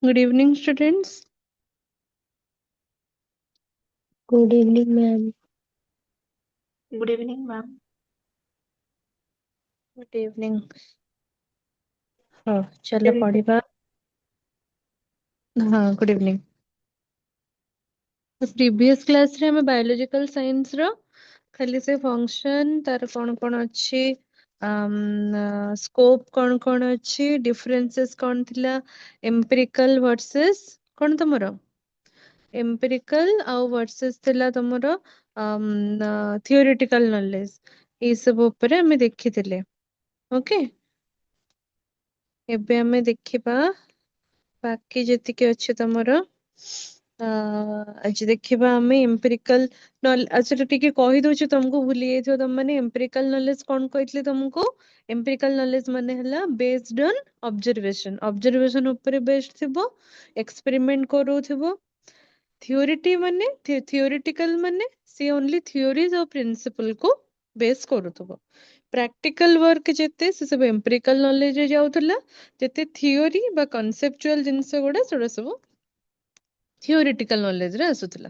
Good evening, students. Good evening, ma'am. Good evening, ma'am. Good evening. हाँ चलो Evening. पढ़िबा। हाँ good evening. Previous class रे हमें biological science रो खाली से फंक्शन तार कौन कौन अच्छी स्कोप कौन कौन अच्छी डिफरेंसेस कौन थिला एम्पिरिकल वर्सेस कौन तमरो एम्पिरिकल आउ वर्सेस थिला तमरो थियोरेटिकल नॉलेज ये सब ऊपर हमें देखिथिले। ओके एबे हमें देखिबा बाकी जेतिके अच्छे तमरो आज देखिबा हमें एम्पिरिकल नॉलेज। अच्छा ठीक है कहि दउछु तुमको भूली जाइथो तुम माने एम्पिरिकल नॉलेज कौन कहतले तुमको। एम्पिरिकल नॉलेज माने हला बेस्ड ऑन ऑब्जर्वेशन ऑब्जर्वेशन ऊपर बेस्ड थिबो एक्सपेरिमेंट करूथिबो। थियोरिटी माने थियोरिटिकल माने सी ओनली थ्योरीज और प्रिंसिपल को बेस करूथिबो। प्रैक्टिकल वर्क जेते से सब एम्पिरिकल नॉलेज रे जाउथला जेते थियोरी बा कॉन्सेप्चुअल जिंस गुडा सेडा सब थियोरिटिकल नॉलेज रे आसुथला।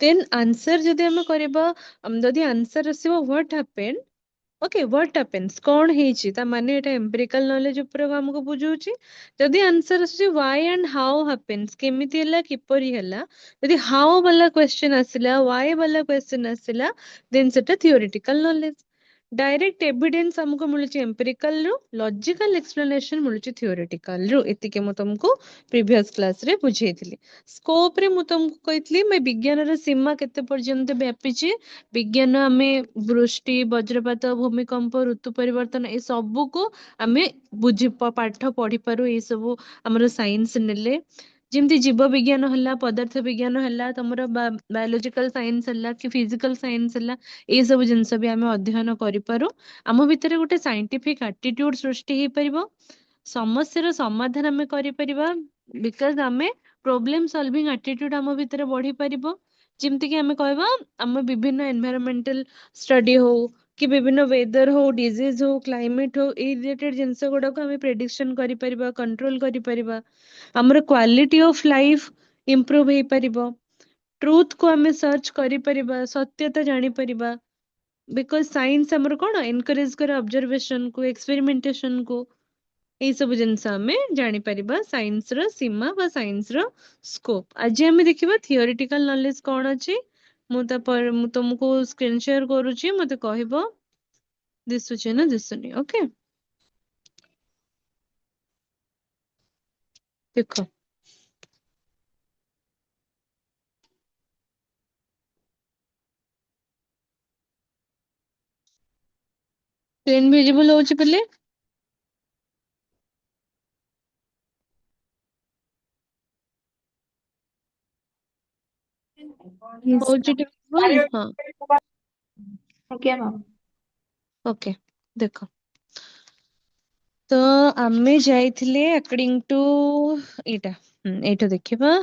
देन आंसर जदि हम करबा जदि आंसर आसीबो what happened. Okay what happens कौन ହେଇଛି ता माने एटा एम्पिरिकल नॉलेज ऊपर हमको बुझौची। जदि आंसर आसी व्हाई एंड हाउ हैपेंस केमिति हला किपरि हला जदि हाउ वाला क्वेश्चन आसिला व्हाई वाला क्वेश्चन आसिला देन सेटा थियोरिटिकल नॉलेज। डायरेक्ट एविडेंस हमको मिलुची एम्पिरिकल रो लॉजिकल एक्सप्लेनेशन मिलुची थियोरिटिकल रो एतिके मु तुमको प्रीवियस क्लास रे बुझेइथिली। स्कोप रे मु तुमको कहितली मैं विज्ञान रो सीमा केते पर्यंत व्यापीची। विज्ञान आमे वृष्टि वज्रपात भूमिकंप ऋतु परिवर्तन ए सबू को आमे बुझी पाठ पढ़ी पारू ए सबू हमर साइंस नेले। जेमती जीव विज्ञान हला पदार्थ विज्ञान हला तमरो बायोलॉजिकल साइंस हला कि फिजिकल साइंस हला ए सब जिंस भी आमे अध्ययन करि पारू। आम भितर गोटे साइंटिफिक एटीट्यूड सृष्टि हे परिबो समस्या रो समाधान आमे करि परिबा बिकॉज आमे प्रॉब्लम सॉल्विंग एटीट्यूड आम भितर बढ़ी परिबो। जेमती कि आमे कहबा आम विभिन्न एनवायरमेंटल स्टडी हो कि विभिन्न वेदर हो डिजीज हो क्लाइमेट हो ए रिलेटेड जिंस गुडा को आमे प्रेडिक्शन करि परिबा कंट्रोल करि परिबा। हमर क्वालिटी ऑफ लाइफ इंप्रूव हे परिबो। ट्रूथ को आमे सर्च करि परिबा सत्यता जानि परिबा बिकॉज साइंस हमर कोन एनकरेज करे ऑब्जर्वेशन को एक्सपेरिमेंटेशन को एई सब जिंस आमे जानि परिबा साइंस रो सीमा बा साइंस रो स्कोप। आज आमे देखिबा थियोरेटिकल नॉलेज कोन अछि मु ता पर मु तुमको स्क्रीन शेयर करूची मते कहबो दिसुची ना दिसुनी। ओके देखो स्क्रीन विजिबल होची पले Yes, होची टिकबल हां Okay, ma'am. ओके देखो तो आमे जाइथिले अकॉर्डिंग टू एटा एटा देखिबा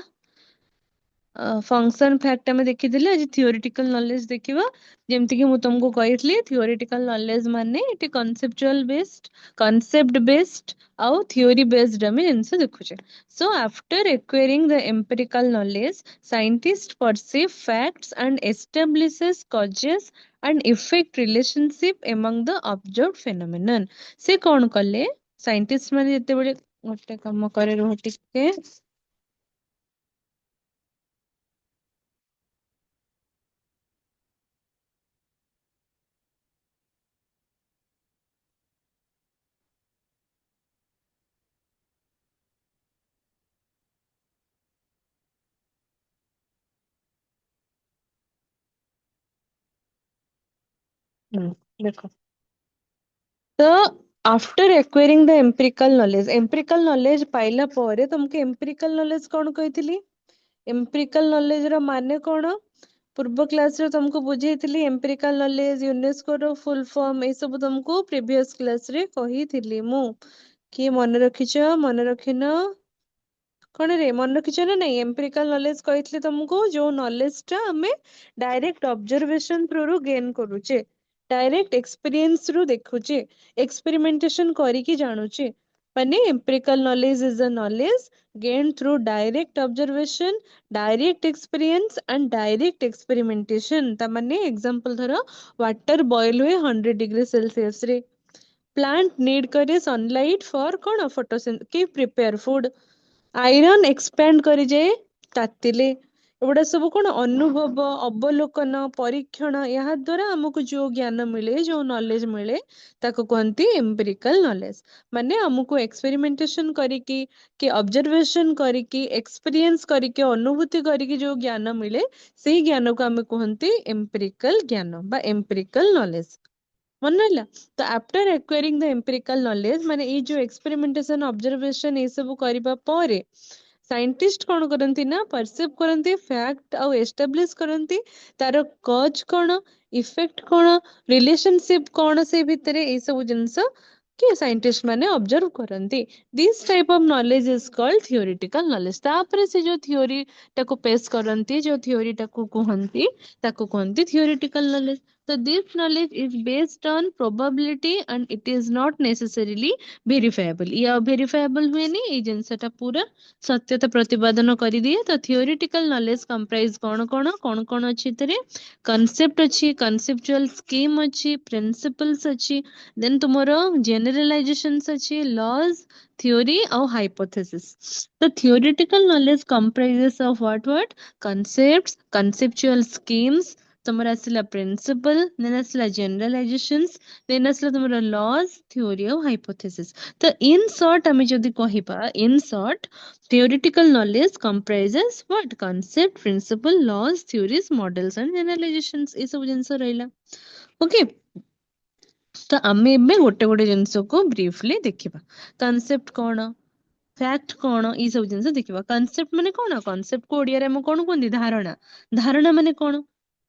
फंक्शन फैक्ट आमे देखिथिले आज थियोरेटिकल नॉलेज देखिबा। जेमति कि मु तुमको कहितली थियोरेटिकल नॉलेज माने एटी कॉन्सेप्ट बेस्ड आउ थियोरी बेस्ड आमे जिंस देखुचे। So after acquiring the empirical knowledge scientist perceive facts and establishes causes and effect relationship among the observed phenomenon. से कोन कले साइंटिस्ट माने जते बेले गोटे काम करे रहो टिके देखो तो after acquiring the empirical knowledge पाइला ପରେ तुमको एम्पिरिकल नॉलेज कौन कहितली। एम्पिरिकल नॉलेज रो माने कौन पूर्व क्लास रे तुमको बुझेइतली। एम्पिरिकल नॉलेज यूनेस्को रो फुल फॉर्म ए सब तुमको प्रीवियस क्लास रे कहितली मु कि मन रखिछ मन रखिन कौन रे मन रखिछ ना नहीं। एम्पिरिकल नॉलेज कहितली तुमको जो नॉलेज टा हमें डायरेक्ट ऑब्जर्वेशन थ्रू रू गेन करूचे डायरेक्ट एक्सपीरियंस रू देखुचे एक्सपेरिमेंटेशन करिकी जानुचे माने empirical knowledge is a knowledge gained through direct observation, direct experience and direct experimentation. ता माने example धरो water boil हुए 100 degree celsius रे, plant need करे sunlight for कौन photosynthesis की prepare food, आयरन एक्सपैंड କରି ଯାଏ ତାତିଲେ, ଏଗୁଡା ସବୁ କଣ ଅନୁଭବ, ଅବଲୋକନ, ପରୀକ୍ଷଣ, ଏହା ଦ୍ୱାରା ଆମକୁ ଯୋଉ ଜ୍ଞାନ ମିଳେ, ଯୋଉ ନଲେଜ ମିଳେ ତାକୁ କୁହନ୍ତି ଏମ୍ପିରିକାଲ ନଲେଜ। ମାନେ ଆମକୁ ଏକ୍ସପେରିମେଣ୍ଟେସନ କରିକି କି ଅବଜରଭେସନ କରିକି ଏକ୍ସପିରିଏନ୍ସ କରିକି ଅନୁଭୂତି କରିକି ଯୋଉ ଜ୍ଞାନ ମିଳେ ସେଇ ଜ୍ଞାନକୁ ଆମେ କୁହନ୍ତି ଏମ୍ପିରିକାଲ ଜ୍ଞାନ ବା ଏମ୍ପିରିକାଲ ନଲେଜ। ମନେ ରହିଲା? ତ ଆଫ୍ଟର ଆକ୍ୱାରିଂ ଦ ଏମ୍ପିରିକାଲ ନଲେଜ ମାନେ ଏଇ ଯୋଉ ଏକ୍ସପେରିମେଣ୍ଟେସନ ଅବଜରଭେସନ ଏଇ ସବୁ କରିବା ପରେ ସାଇଣ୍ଟିଷ୍ଟ କଣ କରନ୍ତି ନା ପରସିଭ୍ କରନ୍ତି ଫ୍ୟାକ୍ଟ ଆଉ ଏଷ୍ଟାବ୍ଲିଶ କରନ୍ତି ତାର କଜ କଣ, ଇଫେକ୍ଟ କଣ, ରିଲେସନସିପ କଣ ସେ ଭିତରେ, ଏଇ ସବୁ ଜିନିଷ କି ସାଇଣ୍ଟିଷ୍ଟ ମାନେ ଅବଜର୍ଭ କରନ୍ତି। This type of knowledge is called theoretical knowledge. ତାପରେ ସେ ଯୋଉ ଥିଓରି ଟାକୁ ପେଶ କରନ୍ତି, ଯୋଉ ଥିଓରି ଟାକୁ କୁହନ୍ତି ତାକୁ କୁହନ୍ତି theoretical knowledge. So this knowledge is based on probability and it is not necessarily verifiable। या verifiable हुएनी, ଏଇ ଜିନିଷଟା ପୁରା ସତ୍ୟତା ପ୍ରତିପାଦନ କରିଦିଏ। ତ theoretical knowledge comprise କଣ କଣ କଣ କଣ ଅଛି ଏଥିରେ? concept ଅଛି, conceptual scheme ଅଛି, principles ଅଛି, then ତୁମର generalizations ଅଛି, laws, theory ଆଉ hypothesis। ତ theoretical knowledge comprises of what? concepts, conceptual schemes, ତମର ଆସିଲା ପ୍ରିନ୍ସିପଲ, ଦେନ୍ ଆସିଲା ଜେନେରାଲାଇଜେସନ୍ସ, ଦେନ୍ ଆସିଲା ତମର ଲଜ୍, ଥିଓରି ଆଉ ହାଇପୋଥେସିସ୍। ତ ଇନ୍ ସର୍ଟ ଆମେ ଯଦି କହିବା, in short theoretical knowledge comprises what? concept, principle, laws, theories, models and generalizations। ଏ ସବୁ ଜିନିଷ ରହିଲା। ଓକେ, ତ ଆମେ ଏବେ ଗୋଟେ ଗୋଟେ ଜିନିଷକୁ ବ୍ରିଫଲି ଦେଖିବା। କନସେପ୍ଟ କଣ, ଫ୍ୟାକ୍ଟ କଣ, ଏଇ ସବୁ ଜିନିଷ ଦେଖିବା। କନସେପ୍ଟ ମାନେ କଣ? କନସେପ୍ଟକୁ ଓଡିଆରେ ଆମେ କଣ କୁହନ୍ତି? ଧାରଣା। ଧାରଣା ମାନେ କଣ?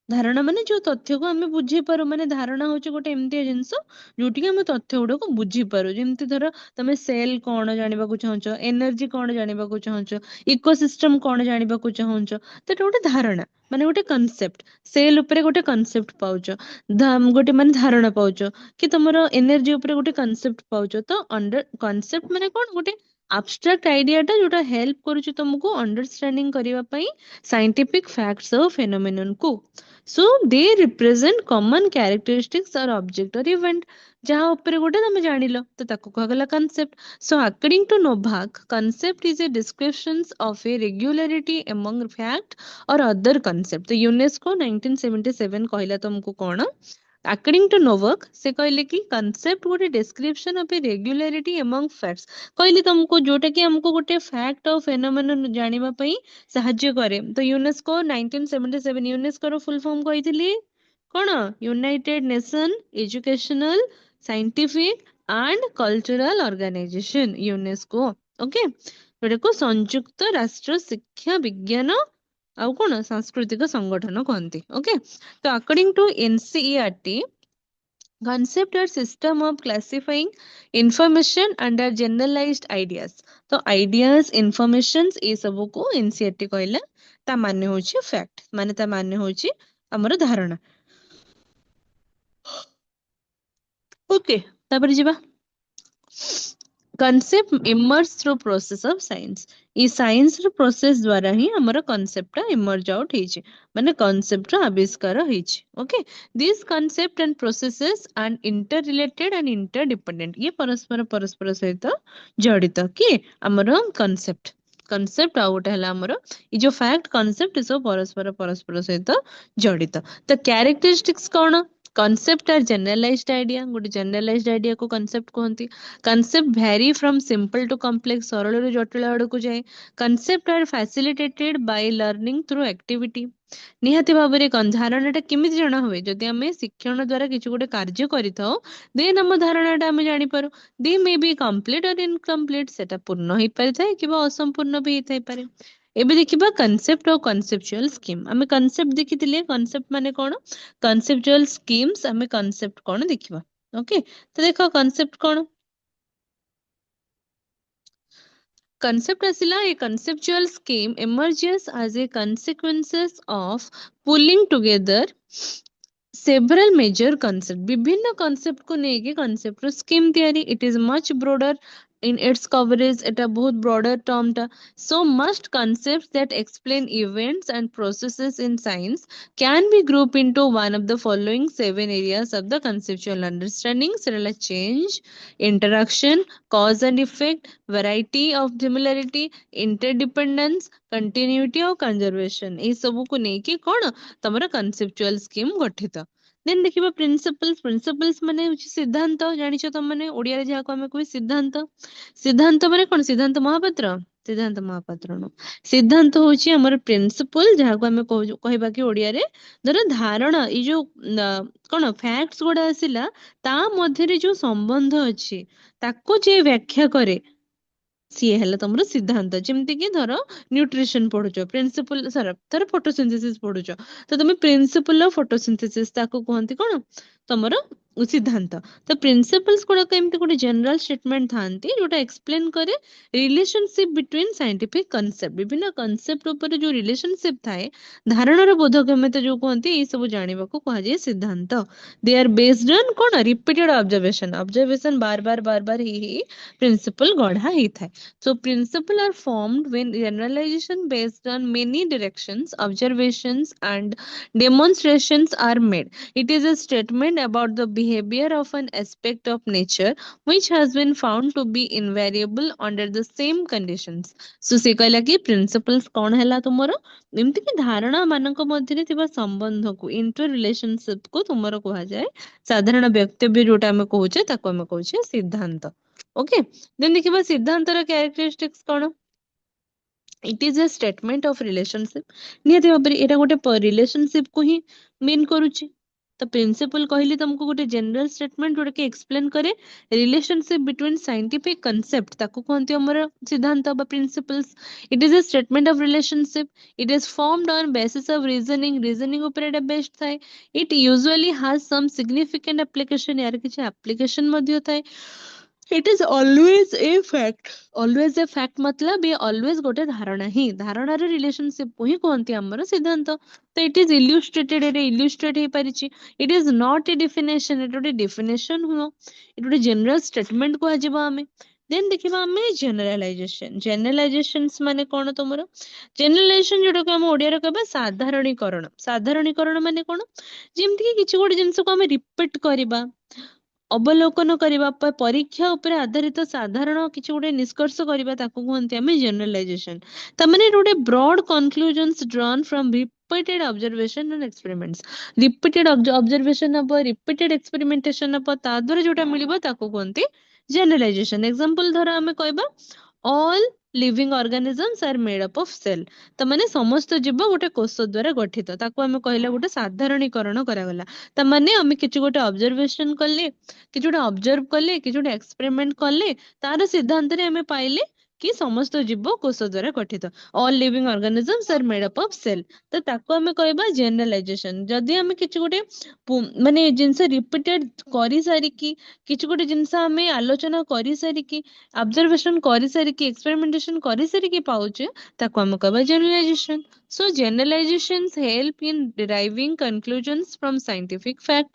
ଧାରଣା ମାନେ ଯୋଉ ତଥ୍ୟକୁ ଆମେ ବୁଝିପାରୁ, ମାନେ ଧାରଣା ହଉଛି ଗୋଟେ ଏମିତିଆ ଜିନିଷ ଯୋଉଠିକି ଆମେ ତଥ୍ୟ ଗୁଡାକୁ ବୁଝିପାରୁ। ଯେମିତି ଧର ତମେ ସେଲ୍ କଣ ଜାଣିବାକୁ ଚାହୁଁଛ, ଏନର୍ଜି କଣ ଜାଣିବାକୁ ଚାହୁଁଛ, ଇକୋସିଷ୍ଟମ କଣ ଜାଣିବାକୁ ଚାହୁଁଛ, ତ ଏଟା ଗୋଟେ ଧାରଣା, ମାନେ ଗୋଟେ କନସେପ୍ଟ। ସେଲ୍ ଉପରେ ଗୋଟେ କନସେପ୍ଟ ପାଉଛ, ଗୋଟେ ମାନେ ଧାରଣା ପାଉଛ, କି ତମର ଏନର୍ଜି ଉପରେ ଗୋଟେ କନସେପ୍ଟ ପାଉଛ। ତ ଅଣ୍ଡର କନସେପ୍ଟ ମାନେ କଣ? ଗୋଟେ abstract idea ଟା ଯୋଉଟା ହେଲ୍ପ କରୁଛି ତମକୁ ଅଣ୍ଡରଷ୍ଟାଣ୍ଡିଂ କରିବା ପାଇଁ ସାଇଣ୍ଟିଫିକ ଫ୍ୟାକ୍ଟସ ଆଉ ଫେନୋମେନନ କୁ। So they represent common characteristics or object or event ଯାହା ଉପରେ ଗୋଟେ ତମେ ଜାଣିଲ, ତ ତାକୁ କୁହାଗଲା concept। So according to Novak, concept is a description of a regularity among fact or other concept। ତ ୟୁନେସ୍କୋ 1977 କହିଲା ତମକୁ କଣ? according to Novak ସେ କହିଲେ କି concept ଗୋଟେ description of a regularity among facts। କହିଲି ତମକୁ ଯୋଉଟା କି ଆମକୁ ଗୋଟେ fact ଆଉ phenomenon ଜାଣିବା ପାଇଁ ସାହାଯ୍ୟ କରେ। ତ ୟୁନେସ୍କୋ 1977, ୟୁନେସ୍କୋର ଫୁଲ ଫର୍ମ କହିଥିଲି କଣ? United nation educational, scientific and cultural organisation, UNESCO. Okay, ଯୋଉଟାକୁ ସଂଯୁକ୍ତ ରାଷ୍ଟ୍ର ଶିକ୍ଷା ବିଜ୍ଞାନ ଆଉ କଣ ସାଂସ୍କୃତିକ ସଂଗଠନ କହନ୍ତି। ଓକେ, ତ according to NCERT, concept are system of classifying information under generalized ideas। ତ ideas, informations ଏ ସବୁକୁ NCERT କହିଲା ତା ମାନେ ହଉଛି fact, ମାନେ ତା ମାନେ ହଉଛି ଆମର ଧାରଣା। ଓକେ, ତାପରେ ଯିବା। concept emerge through process of science। E science ର ପ୍ରୋସେସ ଦ୍ୱାରା ହିଁ ଆମର କନସେପ୍ଟ ଟା emerge out ହେଇଛି, ମାନେ କନସେପ୍ଟ ର ଆବିଷ୍କାର ହେଇଛି। Okay, these concept and processes are interrelated and interdependent। ଇଏ ପରସ୍ପର ସହିତ ଜଡିତ। କିଏ? ଆମର କନସେପ୍ଟ। କନସେପ୍ଟ ଆଉ ଗୋଟେ ହେଲା ଆମର ଏଇ ଯୋଉ ଫ୍ୟାକ୍ଟ, କନସେପ୍ଟ ଏସବୁ ପରସ୍ପର ସହିତ ଜଡିତ। ତ କ୍ୟାରେକ୍ଟରିଷ୍ଟିକ୍ସ କଣ? Concept are generalised idea. ଗୋଟେ ଜେନେରାଲାଇଜ୍ଡ ଆଇଡିଆକୁ କନସେପ୍ଟ କୁହନ୍ତି। Concept vary from simple to complex, ସରଳରୁ ଜଟିଳ ଆଡକୁ ଯାଏ। Concept are facilitated by learning through activity. ନିହାତି ଭାବରେ ଧାରଣାଟା କେମିତି ଜଣା ହୁଏ? ଯଦି ଆମେ ଶିକ୍ଷଣ ଦ୍ୱାରା କିଛି ଗୋଟେ କାର୍ଯ୍ୟ କରିଥାଉ, ଦେନ୍ ଆମ ଧାରଣାଟା ଆମେ ଜାଣିପାରୁ। ଦେ ମେ ବି କମ୍ପ୍ଲିଟ ଅର୍ ଇନକମ୍ପ୍ଲିଟ, ସେଟା ପୂର୍ଣ୍ଣ ହେଇପାରିଥାଏ କିମ୍ବା ଅସମ୍ପୂର୍ଣ୍ଣ ବି ହେଇଥାଇପାରେ। ଏବେ ଦେଖିବା କନସେପ୍ଟ ଆଉ କନସେପଚୁଆଲ ସ୍କିମ୍। ଆମେ କନସେପ୍ଟ ଦେଖିଥିଲେ, କନସେପ୍ଟ ମାନେ କଣ? କନସେପଚୁଆଲ ସ୍କିମ୍ସ, ଆମେ କନସେପ୍ଟ କଣ ଦେଖିବା। ଓକେ, ତ ଦେଖ କନସେପ୍ଟ କଣ? concept asila, a conceptual scheme emerges as a consequences of pulling together several major concept। विभिन्न concept को नेकी concept रो scheme तैयारी। it is much broader in its coverage এটা বহুত broader term টা. So most concepts that explain events and processes in science can be grouped into one of the following 7 areas of the conceptual understanding. সেটা হলো change, interaction, cause and effect, variety of similarity, interdependence, continuity ଆଉ conservation. ଏଇ ସବୁକୁ ନେଇକି କଣ ତମର conceptual scheme ଗଠିତ. ଦେନ୍ ଦେଖିବା ପ୍ରିନ୍ସିପଲ୍ସ ମାନେ ହଉଛି ସିଦ୍ଧାନ୍ତ. ଜାଣିଛ ତମମାନେ ଓଡିଆରେ ଯାହାକୁ ଆମେ କହୁ ସିଦ୍ଧାନ୍ତ. ସିଦ୍ଧାନ୍ତ ମାନେ କଣ? ସିଦ୍ଧାନ୍ତ ମହାପାତ୍ର ନୁହଁ. ସିଦ୍ଧାନ୍ତ ହଉଛି ଆମର ପ୍ରିନ୍ସିପଲ, ଯାହାକୁ ଆମେ କହିବା କି ଓଡିଆରେ ଧର ଧାରଣା, ଏଇ ଯୋଉ କଣ ଫ୍ୟାକ୍ଟସ ଗୁଡା ଆସିଲା ତା ମଧ୍ୟରେ ଯୋଉ ସମ୍ବନ୍ଧ ଅଛି ତାକୁ ଯିଏ ବ୍ୟାଖ୍ୟା କରେ ସିଏ ହେଲା ତମର ସିଦ୍ଧାନ୍ତ. ଯେମିତି କି ଧର ନ୍ୟୁଟ୍ରିସନ ପଢୁଛ, ପ୍ରିନ୍ସିପଲ ଧର ଫଟୋସିନ୍ଥେସିସ୍ ପଢୁଛ, ତ ତମେ ପ୍ରିନ୍ସିପଲ ଅଫ ଫଟୋସିନ୍ଥେସିସ୍ ତାକୁ କୁହନ୍ତି କଣ? ତମର ସିଦ୍ଧାନ୍ତ. ତ ପ୍ରିନ୍ସିପଲ୍ସ ଗୁଡାକ ଏମିତି ଗୋଟେ ଜେନେରାଲ ଷ୍ଟେଟମେଣ୍ଟ ଥାନ୍ତି ଯୋଉଟା ଏକ୍ସପ୍ଲେନ କରେ ରିଲେସନସିପ ବିଟୱିନ ସାଇଣ୍ଟିଫିକ କନସେପ୍ଟ. ବିଭିନ୍ନ କନସେପ୍ଟ ଉପରେ ଯୋଉ ରିଲେସନସିପ ଥାଏ, ଧାରଣାର ବୋଧଗମ୍ୟତା ଯୋଉ କୁହନ୍ତି, ଏଇ ସବୁ ଜାଣିବାକୁ କୁହାଯାଏ ସିଦ୍ଧାନ୍ତ. ଦେ ଆର୍ ବେସ୍ଡ ଅନ୍ କଣ? ରିପିଟେଡ ଅବଜରଭେସନ ବାର ବାର ହେଇ ପ୍ରିନ୍ସିପଲ ଗଢା ହେଇଥାଏ. So principles are formed when generalization based on many directions, observations and demonstrations are made. It is a statement about the behavior of an aspect of nature which has been found to be invariable under the same conditions. So ସେ କହିଲା କି principles କଣ ହେଲା ତୁମର? ଏମିତି କି ଧାରଣା ମାନଙ୍କ ମଧ୍ୟରେ ଥିବା ସମ୍ବନ୍ଧକୁ, inter relationship କୁ ତୁମର କୁହାଯାଏ ସାଧାରଣ ବକ୍ତବ୍ୟ, ଯୋଉଟା ଆମେ କହୁଛେ ତାକୁ ଆମେ କହୁଛେ ସିଦ୍ଧାନ୍ତ. ଓକେ, ଦେନ୍ ଦେଖିବା ସିଦ୍ଧାନ୍ତର କ୍ୟାରେକ୍ଟରିଷ୍ଟିକ୍ସ କଣ? ଇଟ୍ is a statement of relationship. ନିହାତି ଭାବରେ ଏଇଟା ଗୋଟେ ରିଲେସନସିପ କୁ ହିଁ ମିନ୍ କରୁଛି. ତ ପ୍ରିନ୍ସିପଲ କହିଲି ତମକୁ ଗୋଟେ ଜେନେରାଲ ଷ୍ଟେଟମେଣ୍ଟ ଯୋଉଟା କି ଏକ୍ସପ୍ଲେନ କରେ ରିଲେସନସିପ ବିଟୱିନ ସାଇଣ୍ଟିଫିକ କନସେପ୍ଟ, ତାକୁ କୁହନ୍ତି ଆମର ସିଦ୍ଧାନ୍ତ ବା principles. It is a statement of relationship. It is formed on basis of reasoning ଉପରେ ଏଇଟା ବେସ୍ଡ ଥାଏ. It usually has some significant application. ୟାର କିଛି ଆପ୍ଲିକେସନ ମଧ୍ୟ ଥାଏ. It is always a fact. Always a fact मतलब ये always ଗୋଟେ ଧାରଣା ହିଁ, ଧାରଣାର ରିଲେସନସିପ କୁ ହିଁ କୁହନ୍ତି ଆମର ସିଦ୍ଧାନ୍ତ. ତ it is illustrated, ଏରେ illustrate ହେଇପାରିଛି. It is not a definition, ଏଟା ଗୋଟେ definition ନୁହଁ, ଏଟା ଗୋଟେ general statement କୁହାଯିବ ଆମେ. ଦେନ୍ ଦେଖିବା ଆମେ generalizations ମାନେ କଣ ତମର? generalization ଯୋଉଟାକୁ ଆମେ ଓଡିଆରେ କହିବା ସାଧାରଣୀକରଣ. ସାଧାରଣୀକରଣ ମାନେ କଣ? ଯେମିତି କି କିଛି ଗୋଟେ ଜିନିଷକୁ ଆମେ ରିପିଟ କରିବା, ଅବଲୋକନ କରିବା, ପରୀକ୍ଷା ଉପରେ ଆଧାରିତ ସାଧାରଣ କିଛି ଗୋଟେ ନିଷ୍କର୍ଷ କରିବା, ତାକୁ କୁହନ୍ତି ଆମେ ଜେନେରାଲାଇଜେସନ. ତାମାନେ ଏଟା ଗୋଟେ broad conclusions drawn from repeated observation and experiments. repeated observation ହବ, repeated experimentation ହବ, ତା ଦ୍ୱାରା ଯୋଉଟା ମିଳିବ ତାକୁ କୁହନ୍ତି ଜେନେରାଲାଇଜେସନ. ଏକ୍ସାମ୍ପଲ ଧର ଆମେ କହିବା all living organisms are made up of cell. ତାମାନେ ସମସ୍ତ ଜୀବ ଗୋଟେ କୋଷ ଦ୍ୱାରା ଗଠିତ, ତାକୁ ଆମେ କହିଲା ଗୋଟେ ସାଧାରଣୀକରଣ କରାଗଲା. ତାମାନେ ଆମେ କିଛି ଗୋଟେ ଅବଜରଭେସନ କଲେ, କିଛି ଗୋଟେ ଅବଜର୍ଭ କଲେ, କିଛି ଗୋଟେ ଏକ୍ସପେରିମେଣ୍ଟ କଲେ, ତାର ସିଦ୍ଧାନ୍ତରେ ଆମେ ପାଇଲେ କି ସମସ୍ତ ଜୀବ କୋଷ ଦ୍ୱାରା ଗଠିତ. all living organisms are made up of cell. ତ ତାକୁ ଆମେ କହିବା ଜେନେରାଲାଇଜେସନ. ଯଦି ଆମେ କିଛି ଗୋଟେ ମାନେ ଜିନିଷ ରିପିଟେଡ କରିସାରିକି, କିଛି ଗୋଟେ ଜିନିଷ ଆମେ ଆଲୋଚନା କରିସାରିକି, ଅବଜରଭେସନ କରିସାରିକି, ଏକ୍ସପେରିମେଣ୍ଟେସନ କରିସାରିକି ପାଉଛେ, ତାକୁ ଆମେ କହିବା ଜେନେରାଲାଇଜେସନ. So generalizations help in deriving conclusions from scientific fact.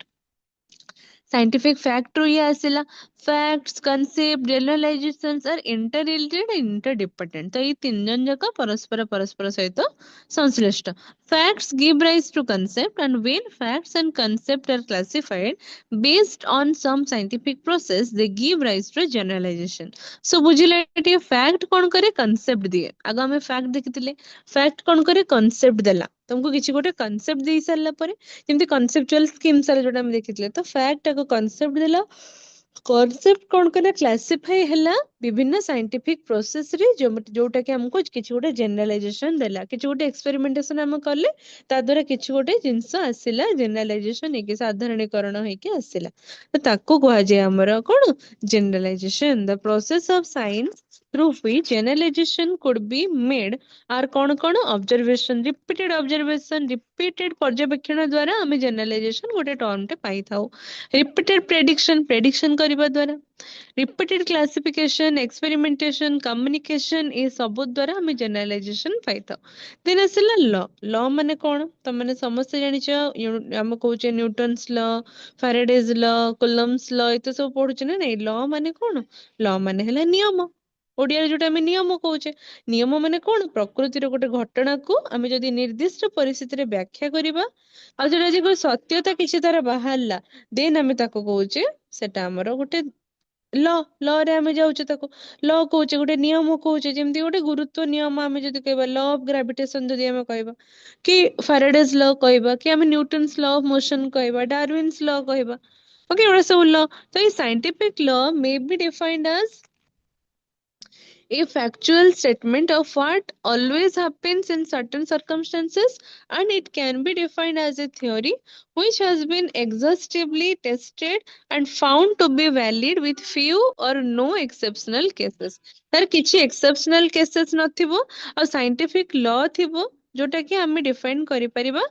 Scientific fact ରୁ ଇଏ ଆସିଲା. Facts, concept, generalizations are interrelated and interdependent. ତ ଏଇ ତିନି ଜଣ ଯାକ ପରସ୍ପର ସହିତ ସଂଶ୍ଳିଷ୍ଟ. Facts give rise to concept, and when facts and concept are classified based on some scientific process, they give rise to generalization. So ବୁଝିଲେ ଏଠି fact କଣ କରେ? concept ଦିଏ. ଆଗ ଆମେ fact ଦେଖିଥିଲେ. fact କଣ କରେ? concept ଦେଲା. ତମକୁ କିଛି ଗୋଟେ concept ଦେଇ ସାରିଲା ପରେ, ଯେମିତି conceptual scheme ସାରା ଯୋଉଟା ଆମେ ଦେଖିଥିଲେ, ତ fact ଆଗ concept ଦେଲା, କନସେପ୍ଟ କଣ କଲା? କ୍ଲାସିଫାଇ ହେଲା ବିଭିନ୍ନ ସାଇଣ୍ଟିଫିକ ପ୍ରୋସେସ ରେ, ଯୋଉଟା କି ଆମକୁ କିଛି ଗୋଟେ ଜେନେରାଲାଇଜେସନ ଦେଲା. କିଛି ଗୋଟେ ଏକ୍ସପେରିମେଣ୍ଟେସନ ଆମେ କଲେ, ତା ଦ୍ୱାରା କିଛି ଗୋଟେ ଜିନିଷ ଆସିଲା, ଜେନେରାଲାଇଜେସନ ହେଇକି, ସାଧାରଣୀକରଣ ହେଇକି ଆସିଲା. ତ ତାକୁ କୁହାଯାଏ ଆମର କଣ? Generalisation. The process of science through which generalization could be made are कौन observation, repeated observation, repeated पर्यवेक्षण द्वारा आमे generalization गोटे term टे पाई थाउ. repeated prediction करिबा द्वारा, repeated classification, experimentation, communication ए सब द्वारा हमें generalization पाइता. then आसिला law माने कौन तो माने समस्त जानिछ हम कहूचे Newton's law, Faraday's law, Coulomb's law एतो सब पढुचे ना नहीं. लॉ माने कौन, लॉ माने हला नियम. ओडिया जोटा आमे नियम कहूचे, नियम माने कौन प्रकृतिर गोटे घटना को आमे जदि निर्दिष्ट परिस्थिति रे व्याख्या करिबा आ जोटा जे सत्यता किछि तार बाहरला देन आमे ताको कहूचे सेटा हमर गोटे ल ल रे आमे जाउचे ताको ल कहूचे, गोटे नियम कहूचे. जेमती गोटे गुरुत्व नियम आमे जदि कहबा लॉ ऑफ ग्रेविटेशन जदि आमे कहबा कि फैराडेज लॉ कहबा कि आमे न्यूटन्स लॉ ऑफ मोशन कहबा, डार्विन्स लॉ कहबा. ओके एटा सब लॉ. तो ये scientific law may be defined as a factual statement of what always happens in certain circumstances, and it can be defined as a theory which has been exhaustively tested and found to be valid with few or no exceptional cases. तार किछि exceptional cases नथिबो आ scientific law थिबो जोटा कि आमे define करि परिबा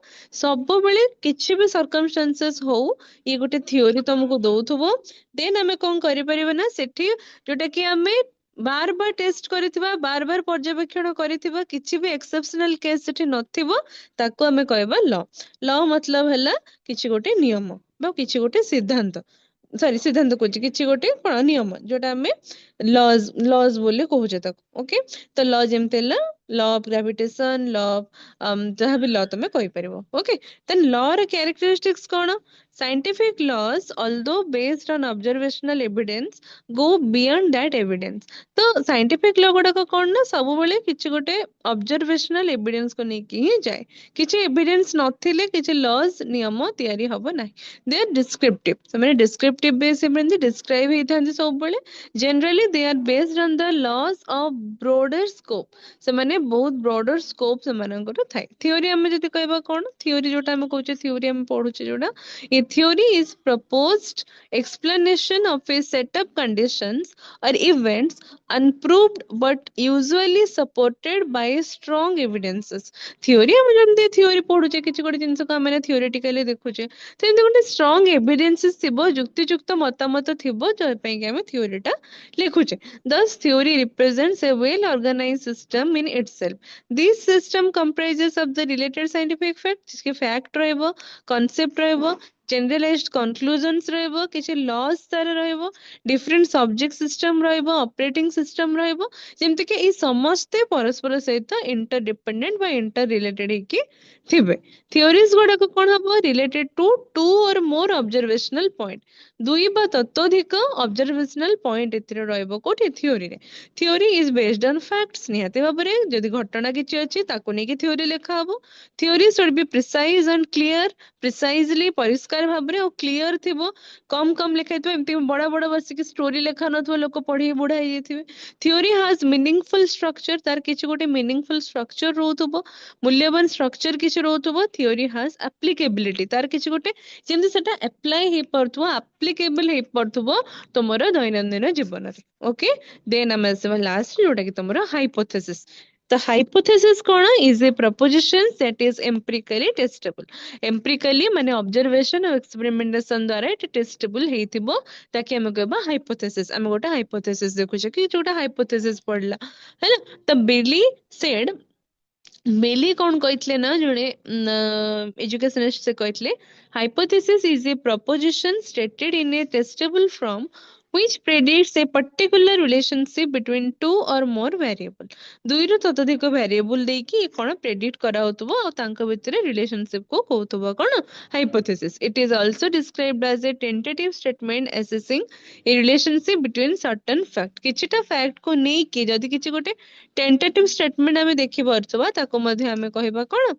सब बेले किछि भी circumstances हो ये गोटे theory तुमको दउथबो. देन आमे कोन करि परिबा ना सेठी जोटा कि आमे बार बार टेस्ट करिथिबा, बार बार पर्यवेक्षण करिथिबा, किछि भी एक्सेप्शनल केस सेठी नथिबो ताको हमें कहबा लॉ. लॉ मतलब हैला किछि गोटे नियम बा किछि गोटे सिद्धांत, सॉरी सिद्धांत कहछि किछि गोटे कोन नियम जोटा हमें लॉज लॉज बोले कहूचे ताको. ओके तो लॉ जेमते ला law of gravitation, law of जहां भी लॉ तमे कहि परिबो. ओके देन लॉ रे कैरेक्टरिस्टिक्स कोन, scientific laws although based on observational evidence go beyond that evidence. तो scientific law गुडा कोन ना सब बेले किछि गोटे observational evidence को नै कि ही जाय, किछि evidence नथिले किछि laws नियम तयारी हबो नै. they are descriptive, so माने descriptive base एमति describe हे थांती सब बेले. generally they are based on the laws of broader scope, से माने बहुत broader scope से मानकर थाय. theory हम जति कहबा कोन theory जोटा हम कहूचे theory हम पढुचे जोटा a theory is proposed explanation of a set of conditions or events unproved but usually supported by strong evidences. theory हम जमते theory पढुचे किछि गोटे जिंस को हम theoretically देखुचे तेंते गोटे strong evidences थिबो, युक्ति युक्त मतामत थिबो जो पई के हम theory टा लिखुचे. thus theory represents a well organized system in itself. this system comprises of the related scientific facts, जिसके fact रहबो, concept रहबो, generalized conclusions रहबो, किछि laws तार रहबो, different subject system रहबो, operating system रहबो, जेमति कि ई समस्ते परस्पर सहित interdependent बा interrelated हे कि थिबे. theories गुडा को कोन हबो related to two or more observational point, दुई बा ततोधिक observational point एथिरे रहबो कोठी theory रे. theory is based on facts, निहाते भाबरे जदि घटना किछि अछि ताको नै कि theory लेखा हबो. theory should be precise and clear, precisely परिष्कार भाबरे और क्लियर थिबो, कम कम लिखाइतो एमति बड़ा बड़ा बसी कि स्टोरी लेखा नथो लोक पढी बुढा हे जेथिबे. theory has meaningful structure, तार किछि गोटे meaningful structure रहउतबो, मूल्यवान structure किछि रहउतबो. theory has applicability, तार किछि गोटे जेमति सेटा apply हे परथबो, applicable हे परथबो तमरो दैनंदिन जीवन रे. ओके देन हम से लास्ट जोटा कि तमरो hypothesis. The hypothesis cone is a proposition that is empirically testable. empirically माने observation और experimentation द्वारा एटा testable हेथिबो ताकि हम कहबा hypothesis. हम गोटा hypothesis देखुछे कि जोटा hypothesis पड़ला हैला. त बेली said, बेली कौन कहथिले ना जणे एजुकेशनिस्ट से कहथिले hypothesis is a proposition stated in a testable form which predicts a particular relationship between two or more variable. दुई रु ततोधिक variable देकी कोन predict करा होतबो आ तांका भितरे relationship को कहतबो कोन hypothesis. it is also described as a tentative statement assessing a relationship between certain fact. किछिटा fact को नै कि जदि किछि गोटे tentative statement हमें देखि परछबा ताको मध्ये हमें कहबा कोन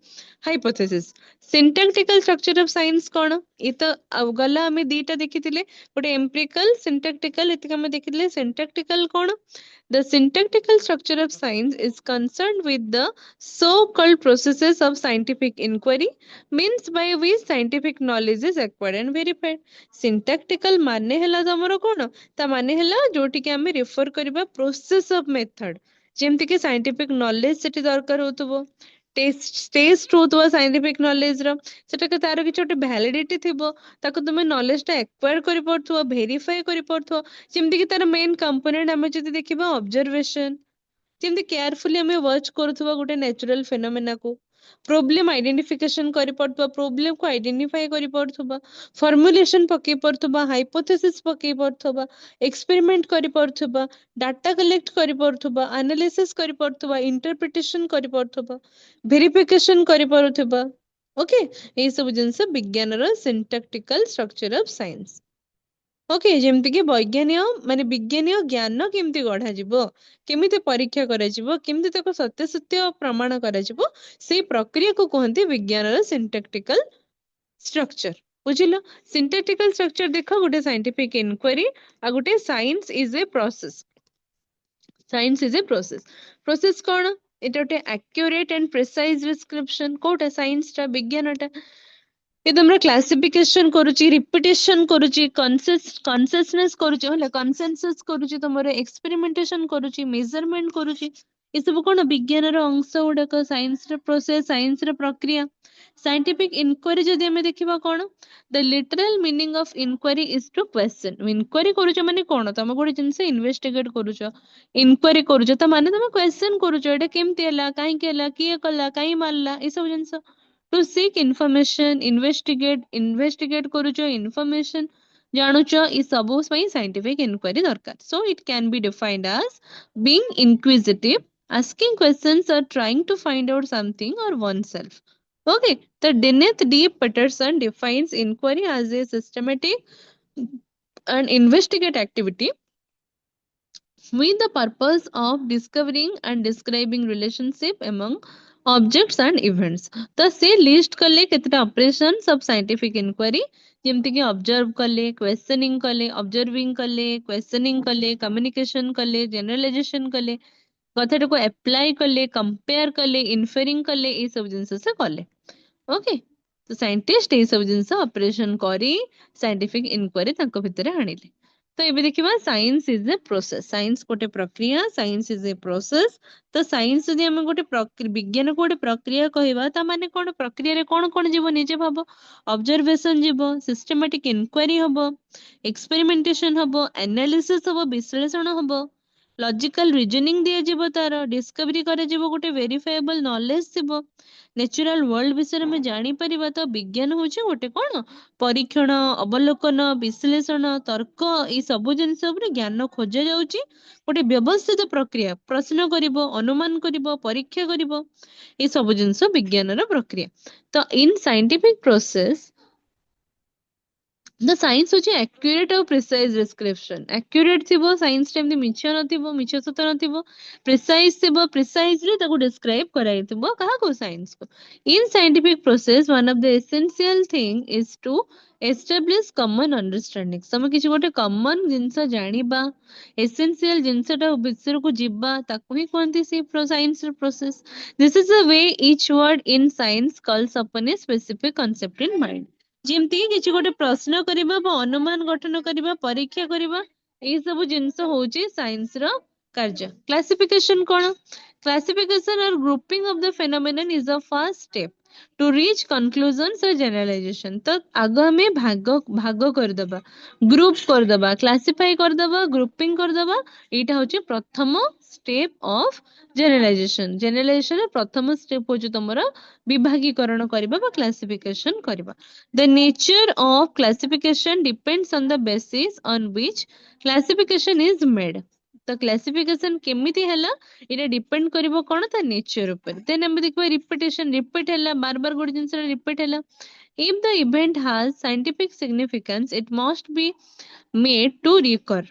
hypothesis. Syntactical structure of science कौन ये तो गला आम दीटा देखी गोटे एम्पिरिकल सिंटैक्टिकल ये आम देखी सिंटैक्टिकल कौन The syntactical structure of science is concerned with the so-called processes of scientific inquiry, means by which scientific knowledge is acquired and verified. Syntactical माने हला तमरो कोन ता माने हला जोटी के हमें रेफर करबा प्रोसेस ऑफ मेथड जेमति के साइंटिफिक नॉलेज सेठी दरकार होतबो टेस्ट होतबो साइंटिफिक नॉलेज रो सेटा के तारो किछ ओटे वैलिडिटी थिबो ताको तुमे नॉलेज टा एक्वायर करि पड़थो वेरीफाई करि पड़थो जेमति कि तार मेन कंपोनेंट हमें जदि देखिबा ऑब्जर्वेशन जेमति केयरफुली हमें वॉच करूथबा गोटे नेचुरल फेनोमेना को प्रोब्लेम आइडेंटिफिकेशन करि पड़थबा प्रोब्लेम को आइडेंटिफाई करि पड़थबा फॉर्मुलेशन पके पड़थबा हाइपोथेसिस पके पड़थबा एक्सपेरिमेंट करि पड़थबा डाटा कलेक्ट करि पड़थबा एनालिसिस करि पड़थबा इंटरप्रिटेशन करि पड़थबा वेरिफिकेशन करि पड़थबा ओके ए सब जिंस विज्ञान रो syntactical structure of science okay जेमति कि वैज्ञानिक माने विज्ञानीय ज्ञान केमती गढ़ा जिवो केमिति परीक्षा करा जिवो केमिति ताको सत्य प्रमाण करा जिवो से प्रक्रिया को कहते विज्ञान रो सिंटैक्टिकल स्ट्रक्चर बुझिलो सिंटैक्टिकल स्ट्रक्चर देखो गोटे साइंटिफिक इंक्वायरी आ गोटे science is a process science is a process कौन एटा गोटे एक्यूरेट एंड प्रिसाइज डिस्क्रिप्शन कोटा साइंस टा विज्ञान टा ये तुमरा क्लासिफिकेशन करूची रिपीटेशन करूची कॉन्सियसनेस करूची होला कॉन्सेंसस करूची तुमरे एक्सपेरिमेंटेशन करूची मेजरमेंट करूची ये सब कोन विज्ञान रो अंश गुडक साइंस रो प्रोसेस साइंस रो प्रक्रिया साइंटिफिक इंक्वायरी जदि हमें देखिबा कोन the literal meaning of inquiry is to question inquiry करूछ माने कोन तमे गोटे जिंस इन्वेस्टिगेट करूछ इंक्वायरी करूछ त माने तमे क्वेश्चन करूछ एटा केमती हला काहे के हला किए कला काहे मारला ए सब जिंस टू सीक इन्फॉर्मेशन इन्वेस्टिगेट करूछ इन्फॉर्मेशन जानुछ ई सब साइंटिफिक इंक्वायरी दरकार so it can be defined as being inquisitive asking questions or trying to find out something or oneself. Okay, the Kenneth D. Peterson defines inquiry as a systematic and investigate activity with the purpose of discovering and describing relationship among objects and events. तो से list कले केतटा operations of scientific inquiry जेमति कि observe कले questioning कले observing कले questioning कले communication कले generalisation कले कथाटा को अप्लाई कले कंपेयर कले इन्फेरिंग कले ये सब जिंस से कले ओके तो साइंटिस्ट ये सब जिंस ऑपरेशन करी साइंटिफिक इंक्वायरी तांको भितरे आनिले तो एबे देखिबा science is a process science गोटे प्रक्रिया साइंस इज ए प्रोसेस तो साइंस जदि हम गोटे विज्ञान को गोटे प्रक्रिया कहबा ता माने कोन प्रक्रिया रे कोन कोन जीव निजे भाबो ऑब्जर्वेशन जीव सिस्टमैटिक इंक्वायरी हबो एक्सपेरिमेंटेशन हबो एनालिसिस हबो विश्लेषण हबो लॉजिकल रीजनिंग दिया जीवो तार डिस्कवरी करे जीवो गोटे वेरीफाएबल नॉलेज थिबो नेचुरल वर्ल्ड विषय में जानी परिबा तो विज्ञान होचे गोटे कोन परीक्षण अवलोकन विश्लेषण तर्क ई सब जिंस ऊपर ज्ञान खोजा जाउची गोटे व्यवस्थित प्रक्रिया प्रश्न करिवो अनुमान करिवो परीक्षा करिवो ई सब जिंस विज्ञान रो प्रक्रिया तो in scientific process The science होची accurate और precise description accurate थिबो साइंस टाइम मिछ नथिबो मिछ सत नथिबो precise थिबो precisely ताको describe कराई थिबो कहा को साइंस को in scientific process one of the essential thing is to establish common understanding सम किछि गोटे common जिंस जानिबा essential जिंसटा विषय को जिबा ताको ही कोनती से science process this is the way each word in science calls upon a specific concept in mind जेमती किछि गोटे प्रश्न करिबा बा अनुमान गठन करिबा परीक्षा करिबा ए सब जिंस होची साइंस रो कार्य क्लासिफिकेशन कोन क्लासिफिकेशन और grouping of the phenomenon is the first step to reach conclusions और जनरलाइजेशन तो आग हमें भाग भाग कर दबा ग्रुप कर दबा क्लासिफाई कर दबा ग्रुपिंग कर दबा एटा होची प्रथम स्टेप ऑफ जनरलाइजेशन प्रथम स्टेप होची तमरा विभागीकरण करिबा बा क्लासिफिकेशन करिबा the nature of classification depends on the basis on which classification is made तो क्लासिफिकेशन केमिति हला इटा डिपेंड करिवो कोन ता नेचर ऊपर देन हम देखबा रिपीटेशन रिपीट हला बार बार गोटे जिंस रिपीट हला if the event has scientific significance it must be made to recur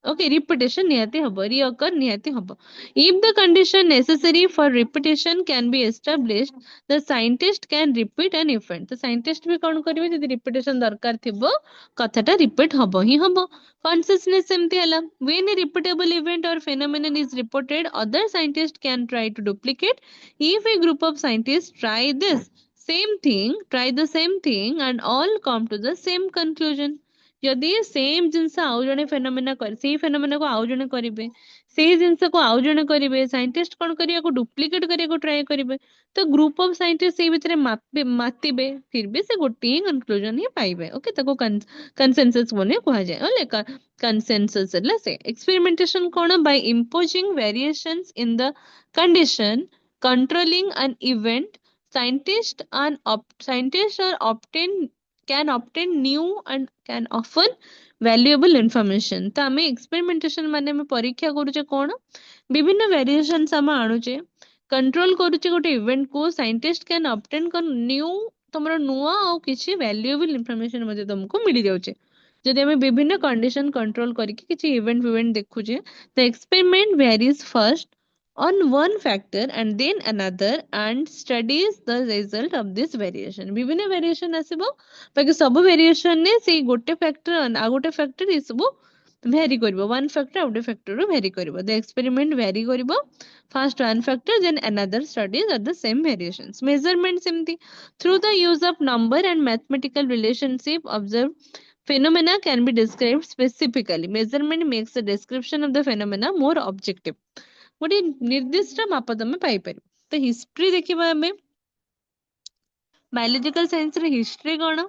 Okay, repetition निहाती हब, reoccur निहाती हब. If the condition necessary for repetition can be established, the scientist can repeat an event. तो scientist भी कौन करिवे जदि repetition दरकार थिबो कथाटा repeat हब ही हब. Consciousness सेमती हला. When a repeatable event or phenomenon is reported, other scientists can try to duplicate. If a group of scientists try the same thing and all come to the same conclusion. ଯଦି same ଜିନିଷ ଆଉ ଜଣେ phenomena ସେଇ phenomena କୁ ଆଉ ଜଣେ କରିବେ, ସେଇ ଜିନିଷକୁ ଆଉ ଜଣେ କରିବେ, ସାଇଣ୍ଟିଷ୍ଟ କଣ କରିବାକୁ ଡୁପ୍ଲିକେଟ କରିବାକୁ ଟ୍ରାଏ କରିବେ, ତ ଗ୍ରୁପ ଅଫ ସାଇଣ୍ଟିଷ୍ଟ ସେଇ ଭିତରେ ମାତିବେ, ଫିର ବି ସେ ଗୋଟିଏ କନକ୍ଲୁଜନ ହିଁ ପାଇବେ. ଓକେ, ତାକୁ କନସେନସସ୍ ବୋଲି କୁହାଯାଏ. ହେଲେ କନସେନସସ୍ ହେଲା ସେ. ଏକ୍ସପେରିମେଣ୍ଟେସନ କଣ? ବାଇ ଇମ୍ପୋଜିଂ ଭେରିଏସନ୍ସ ଇନ ଦ condition controlling an event, scientists are obtain can obtain new and can often valuable information. ତ ଆମେ experimentation ମାନେ ଆମେ ପରୀକ୍ଷା କରୁଛେ କଣ? ବିଭିନ୍ନ variations ଆମେ ଆଣୁଛେ, control କରୁଛେ ଗୋଟେ event କୁ, scientist can obtain new ତମର ନୂଆ ଆଉ କିଛି valuable information ମଧ୍ୟ ତମକୁ ମିଳି ଯାଉଛି. ଯଦି ଆମେ ବିଭିନ୍ନ condition control କରିକି କିଛି event ଦେଖୁଛେ, the experiment varies first on one factor and then another and studies the result of this variation. ବିଭିନ୍ନ variation ଆସିବ, ବାକି ସବୁ variation ରେ ସେଇ ଗୋଟେ factor ଆଉ ଗୋଟେ factor ଏ ସବୁ vary କରିବ. one factor ଆଉ ଗୋଟେ factor ରୁ vary କରିବ. The experiment vary କରିବ. First one factor then another studies at the same variations. Measurement ସେମିତି. Through the use of number and mathematical relationship, observed phenomena can be described specifically. Measurement makes the description of the phenomena more objective. ଗୋଟେ ନିର୍ଦ୍ଦିଷ୍ଟ ମାପ ତମେ ପାଇପାରିବ. ତ history ଦେଖିବା ଆମେ. Biological science ର ହିଷ୍ଟ୍ରି କଣ?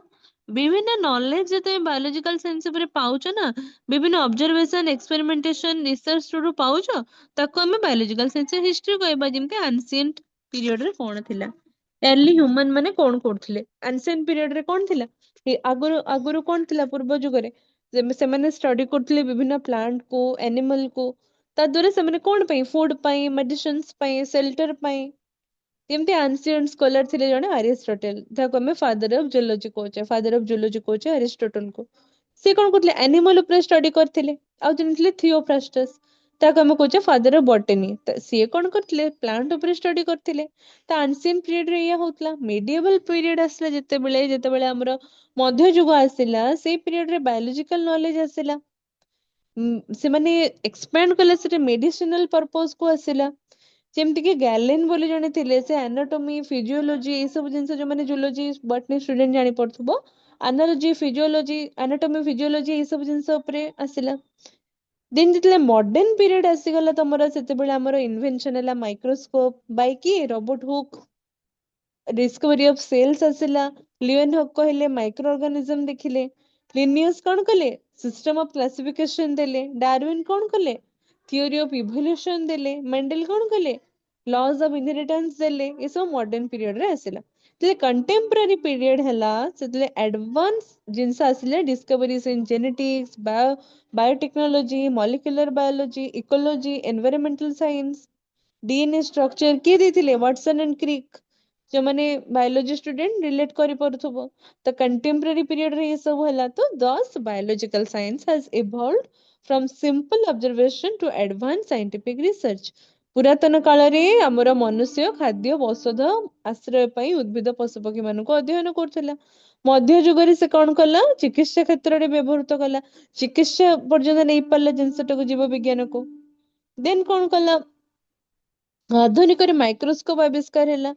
ବିଭିନ୍ନ ନଲେଜ ଯେତେବେଳେ ବାୟୋଲୋଜିକାଲ ସାଇନ୍ସ ଉପରେ ପାଉଛ ନା, ବିଭିନ୍ନ ଅବଜରଭେସନ, ଏକ୍ସପେରିମେଣ୍ଟେସନ, ରିସର୍ଚ୍ଚ ରୁ ପାଉଛ, ତାକୁ ଆମେ ବାୟୋଲୋଜିକାଲ ସାଇନ୍ସ ର ହିଷ୍ଟ୍ରି କହିବା. ଯେମିତି ଆନସିଏଣ୍ଟ ପିରିୟଡ ରେ କଣ ଥିଲା, ଏର୍ଲି ହ୍ୟୁମାନ ମାନେ କଣ କରୁଥିଲେ, ଆନସିଏଣ୍ଟ ପିରିୟଡ ରେ କଣ ଥିଲା, ଆଗରୁ ଆଗରୁ କଣ ଥିଲା ପୂର୍ବ ଯୁଗରେ, ସେମାନେ ଷ୍ଟଡି କରୁଥିଲେ ବିଭିନ୍ନ ପ୍ଲାଣ୍ଟ କୁ, ଆନିମଲ କୁ, ତା ଦ୍ୱାରା ସେମାନେ କଣ ପାଇଁ, ଫୁଡ ପାଇଁ, ମେଡିସିନ୍ସ ପାଇଁ, ସେଲ୍ଟର ପାଇଁ. ଯେମିତି ଆନସିଏଣ୍ଟ ସ୍କଲାର ଥିଲେ ଜଣେ ଆରିଷ୍ଟଟଲ, ଯାହାକୁ ଆମେ ଫାଦର ଅଫ ଜୁଲୋଜି କହୁଛେ ଆରିଷ୍ଟଟଲକୁ. ସେ କଣ କରୁଥିଲେ, ଆନିମଲ ଉପରେ ଷ୍ଟଡି କରିଥିଲେ. ଆଉ ଜଣେ ଥିଲେ ଥିଓଫ୍ରାଷ୍ଟସ, ତାକୁ ଆମେ କହୁଛେ ଫାଦର ଅଫ ବଟନି. ସିଏ କଣ କରିଥିଲେ, ପ୍ଲାଣ୍ଟ ଉପରେ ଷ୍ଟଡି କରିଥିଲେ. ତ ଆନସିଏଣ୍ଟ ପିରିୟଡ ରେ ଏଇଆ ହଉଥିଲା. ମିଡିଏଭାଲ ପିରିୟଡ ଆସିଲା ଯେତେବେଳେ ଆମର ମଧ୍ୟଯୁଗ ଆସିଲା, ସେଇ ପିରିୟଡ ରେ ବାୟୋଲୋଜିକାଲ ନଲେଜ ଆସିଲା. ସେମାନେ ଏକ୍ସପାଣ୍ଡ କଲେ, ସେଟା ମେଡିସିନାଲ ପର୍ପଜ କୁ ଆସିଲା. ଯେମିତି କି ଗ୍ୟାଲେନ ବୋଲି ଜଣେ ଥିଲେ, ସେ ଆନାଟୋମି, ଫିଜିଓଲୋଜି, ଏଇ ସବୁ ଜିନିଷ ଯୋଉମାନେ ଜୁଲୋଜି ବଟନି ଷ୍ଟୁଡେଣ୍ଟ ଜାଣିପାରୁଥିବ, ଆନାଲୋଜି, ଫିଜିଓଲୋଜି, ଆନାଟୋମି, ଫିଜିଓଲୋଜି ଏଇ ସବୁ ଜିନିଷ ଉପରେ ଆସିଲା. ଦେନ୍ ଯେତେବେଳେ ମଡର୍ନ ପିରିୟଡ ଆସିଗଲା ତମର, ସେତେବେଳେ ଆମର ଇନଭେନସନ ହେଲା ମାଇକ୍ରୋସ୍କୋପ ବାଇ କିଏ, Robert Hooke. Discovery of cells ଆସିଲା, ଲିଓନ ହକ୍ କହିଲେ ମାଇକ୍ରୋ ଅର୍ଗାନିଜମ ଦେଖିଲେ, ଲିନିୟସ କଣ କଲେ, ସିଷ୍ଟମ ଅଫ କ୍ଲାସିଫିକେସନ ଦେଲେ, ଡାରୱିନ କଣ କଲେ, ଥିଓରି ଅଫ ଇଭଲ୍ୟୁସନ ଦେଲେ, ମେଣ୍ଡେଲ କଣ କଲେ, ଲଜ ଅଫ ଇନହେରିଟାନ୍ସ ଦେଲେ. ଏସବୁ ମଡର୍ନ ପିରିୟଡ ରେ ଆସିଲା. ଯେତେବେଳେ କଣ୍ଟେମ୍ପରାରୀ ପିରିୟଡ ହେଲା, ସେତେବେଳେ ଆଡଭାନ୍ସ ଜିନିଷ ଆସିଲା, discoveries in genetics, biotechnology, molecular biology, ecology, environmental science, DNA structure କିଏ ଦେଇଥିଲେ, ୱାଟସନ ଆଣ୍ଡ କ୍ରିକ୍, ଯୋଉମାନେ ବାୟୋଲୋଜି ଷ୍ଟୁଡେଣ୍ଟ ରିଲେଟ କରିପାରୁଥିବ. ତ କଣ୍ଟେମ୍ପରାରୀ ପିରିୟଡ ରେ ଏ ସବୁ ହେଲା. ତ thus biological science has evolved from simple observation to advanced scientific research. ପୁରାତନ କାଳରେ ଆମର ମନୁଷ୍ୟ ଖାଦ୍ୟ, ଔଷଧ, ଆଶ୍ରୟ ପାଇଁ ଉଦ୍ଭିଦ, ପଶୁପକ୍ଷୀ ମାନଙ୍କୁ ଅଧ୍ୟୟନ କରୁଥିଲା. ମଧ୍ୟ ଯୁଗରେ ସେ କଣ କଲା, ଚିକିତ୍ସା କ୍ଷେତ୍ରରେ ବ୍ୟବହୃତ କଲା, ଚିକିତ୍ସା ପର୍ଯ୍ୟନ୍ତ ନେଇ ପାରିଲା ଜିନିଷଟାକୁ, ଜୀବ ବିଜ୍ଞାନକୁ. ଦେନ୍ କଣ କଲା, ଆଧୁନିକରେ ମାଇକ୍ରୋସ୍କୋପ ଆବିଷ୍କାର ହେଲା.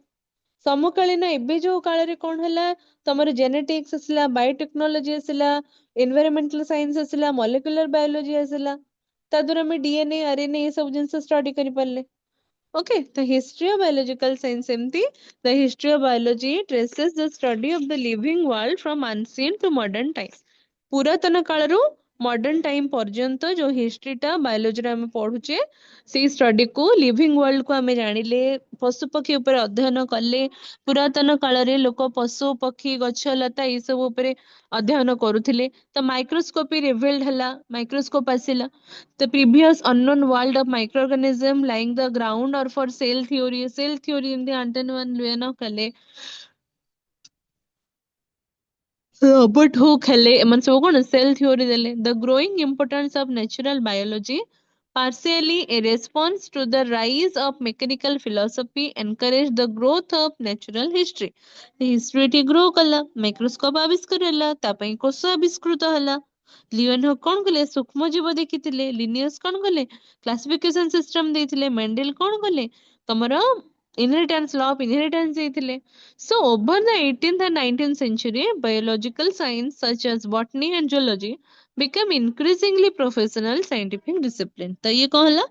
ସମକାଳୀନ ଏବେ ଯୋଉ କାଳରେ କଣ ହେଲା, ତମର ଜେନେଟିକ୍ସ ଆସିଲା, ବାୟୋଟେକ୍ନୋଲୋଜି ଆସିଲା, ଏନଭାଇରନମେଣ୍ଟାଲ ସାଇନ୍ସ ଆସିଲା, ମଲିକ୍ୟୁଲାର ବାୟୋଲୋଜି ଆସିଲା. ତା ଦ୍ୱାରା ଆମେ DNA, RNA ଏ ସବୁ ଜିନିଷ ଷ୍ଟଡି କରିପାରିଲେ. Okay, the history of biological science ଏମିତି. The history of biology traces the study of the living world from ancient to modern time. ପୁରାତନ କାଳରୁ ମଡର୍ନ ଟାଇମ ପର୍ଯ୍ୟନ୍ତ ଯୋଉ ହିଷ୍ଟ୍ରିଟା ବାୟୋଲୋଜିରେ ଆମେ ପଢୁଛେ, ସେଇ ଷ୍ଟଡିକୁ, ଲିଭିଂ ୱାର୍ଲଡକୁ ଆମେ ଜାଣିଲେ, ପଶୁ ପକ୍ଷୀ ଉପରେ ଅଧ୍ୟୟନ କଲେ. ପୁରାତନ କାଳରେ ଲୋକ ପଶୁ ପକ୍ଷୀ, ଗଛ ଲତା ଏଇ ସବୁ ଉପରେ ଅଧ୍ୟୟନ କରୁଥିଲେ. ତ ମାଇକ୍ରୋସ୍କୋପି ରିଭିଲ୍ଡ ହେଲା, ମାଇକ୍ରୋସ୍କୋପ ଆସିଲା. The previous unknown world of microorganism lying the ground or for cell theory ଯେମିତି ଆଣ୍ଟୋନି ଭାନ ଲିଏନଫ କଲେ. रॉबर्ट हुक हेले एमन सब कोन सेल थ्योरी देले the growing importance of natural biology partially a response to the rise of mechanical philosophy encouraged the growth of natural history history T grow कला microscope आविष्कार ହେଲା ता ପାଇଁ कोष आविष्कृत ହେଲା लियोन हुक कोन कले सूक्ष्म जीव देखिथिले लिनियस कोन कले क्लासिफिकेशन सिस्टम ଦେଇଥିଲେ मेंडेल कोन कले तमरो इनहेरिटेंस लॉ ऑफ इनहेरिटेंस ଦେଇଥିଲେ so over the 18th and 19th century biological science such as botany and zoology became increasingly professional scientific discipline तो ये कौन हला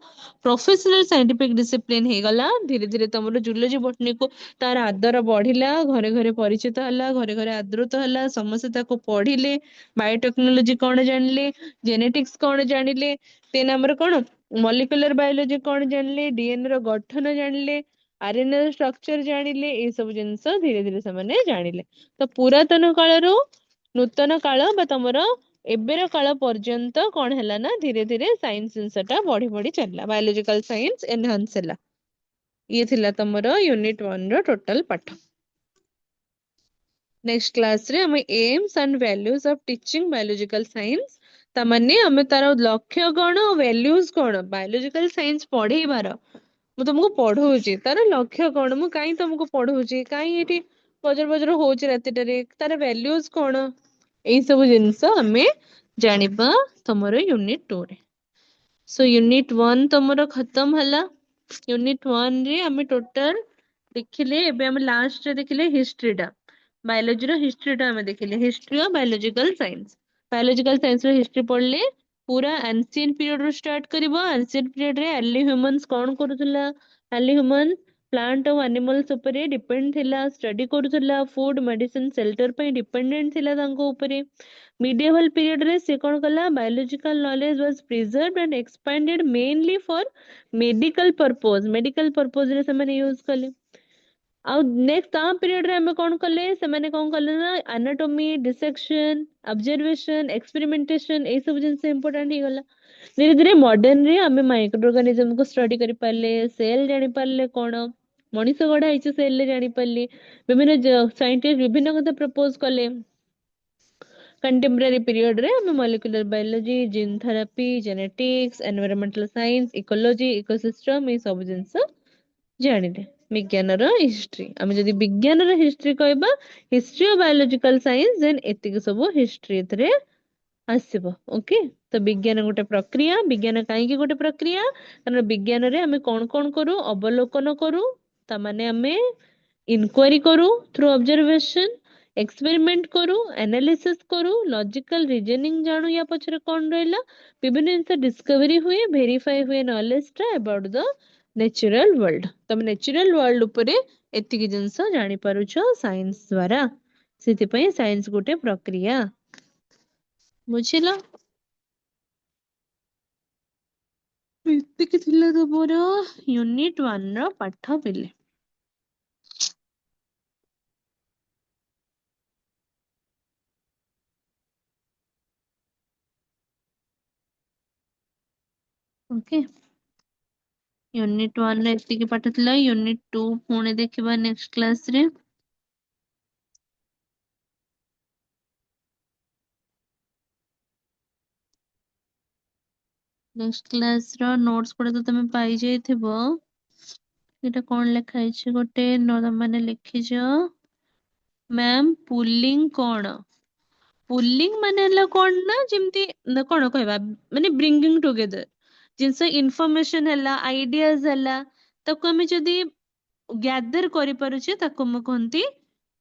प्रोफेशनल साइंटिफिक डिसिप्लिन हे गला धीरे धीरे तमरो जूलॉजी बॉटनी को तार आदर बढ़िला घरे घरे परिचित हला घरे घरे आदृत हला समस्त ताको पढ़िले बायोटेक्नोलॉजी कौन जानले जेनेटिक्स कौन जानिले तेन हमर कौन मॉलिक्यूलर बायोलॉजी कौन जानले डीएनए रो गठन जानले आरएनए रो स्ट्रक्चर जानिले ए सब जिंस धीरे धीरे से माने जानिले तो पुरातन कालरो नूतन काल बा तमरो एबेर काल पर्यंत कौन हैला ना धीरे धीरे साइंस जिनसटा बढ़ी बढ़ी चलला बायोलॉजिकल साइंस एनहांस हैला ये थिला तमरो यूनिट 1 रो टोटल पाठ नेक्स्ट क्लास रे हम AIIMS and values of teaching biological science तमने हम तार लक्ष्य कोन वैल्यूज कोन बायोलॉजिकल साइंस पढ़ेबार मु तुमको पढ़ौची तार लक्ष्य कोन मु काई तुमको पढ़ौची काई एठी बजर बजर होची रातिटारे तार वैल्यूज कोन एई सब जिंस हमें जानिबा तमरो यूनिट 2 रे सो यूनिट 1 तमरो खत्म हला यूनिट 1 रे हमें टोटल देखिले एबे हम लास्ट रे देखिले हिस्ट्री टा बायोलॉजी रो हिस्ट्री टा हमें देखिले हिस्ट्री ऑफ बायोलॉजिकल साइंस रो हिस्ट्री पढ़ले पूरा एंशिएंट पीरियड रो स्टार्ट करबो एंशिएंट पीरियड रे अर्ली ह्यूमंस कोन करूथला अर्ली ह्यूमन प्लांट और एनिमल्स ऊपर डिपेंड थिला स्टडी करूथला फूड मेडिसिन शेल्टर पे डिपेंडेंट थिला तांको ऊपर medieval period रे से कोन कला biological knowledge was preserved and expanded mainly for medical purpose रे से माने यूज कले आउ नेक्स्ट ता पीरियड रे हम कोन कले से माने कोन कले ना एनाटॉमी डिसेक्शन ऑब्जर्वेशन एक्सपेरिमेंटेशन ए सब जिंस इंपोर्टेंट ही गला धीरे धीरे मॉडर्न रे हम माइक्रो ऑर्गेनिज्म को स्टडी करि पाले सेल जानि पाले कोन मनीष गढ़ा ହେଇଛି सेल रे जानि पाले विभिन्न साइंटिस्ट विभिन्न कथा प्रपोज कले कंटेम्पररी पीरियड रे हम molecular biology gene therapy genetics environmental science ecology ecosystem ए सब जिंस जानिले विज्ञान रो हिस्ट्री हम जदी विज्ञान रो हिस्ट्री कहबा history of biological science then एतिक सब हिस्ट्री एथरे आसीबो ओके तो विज्ञान गोटे प्रक्रिया विज्ञान काहे की गोटे प्रक्रिया कारण विज्ञान रे हम कोन कोन करू अवलोकन करू ता माने हमें इनक्वारी करू थ्रू ऑब्जर्वेशन एक्सपेरिमेंट करू एनालिसिस करू लॉजिकल रीजनिंग जानू या पछरे कोन रहला विभिन्न जिंस डिस्कवरी हुए वेरीफाई हुए नॉलेज टा अबाउट द नेचुरल वर्ल्ड तम नेचुरल वर्ल्ड उपरे एतिकी जिंस जानि पारुछो साइंस द्वारा सेति पई साइंस गोटे प्रक्रिया बुझिला एतिकी थिला तमरो यूनिट 1 रो पाठ पिले ओके यूनिट 1 रे एतिकी पाठ थिला यूनिट 2 पुणे देखिबा नेक्स्ट क्लास रे नेक्स्ट क्लास रो नोट्स पढे तो तमे पाई जाइथिबो एटा कोन लेखा हिचे गोटे माने लिखिजो मैम पुलिंग कोन पुलिंग माने हला कोन ना जेमती कोन कहबा माने ब्रिंगिंग टुगेदर जिनसे इन्फॉर्मेशन हला आइडियाज हला ताको हमें जदी गैदर करि पारुछे ताको हम कहंती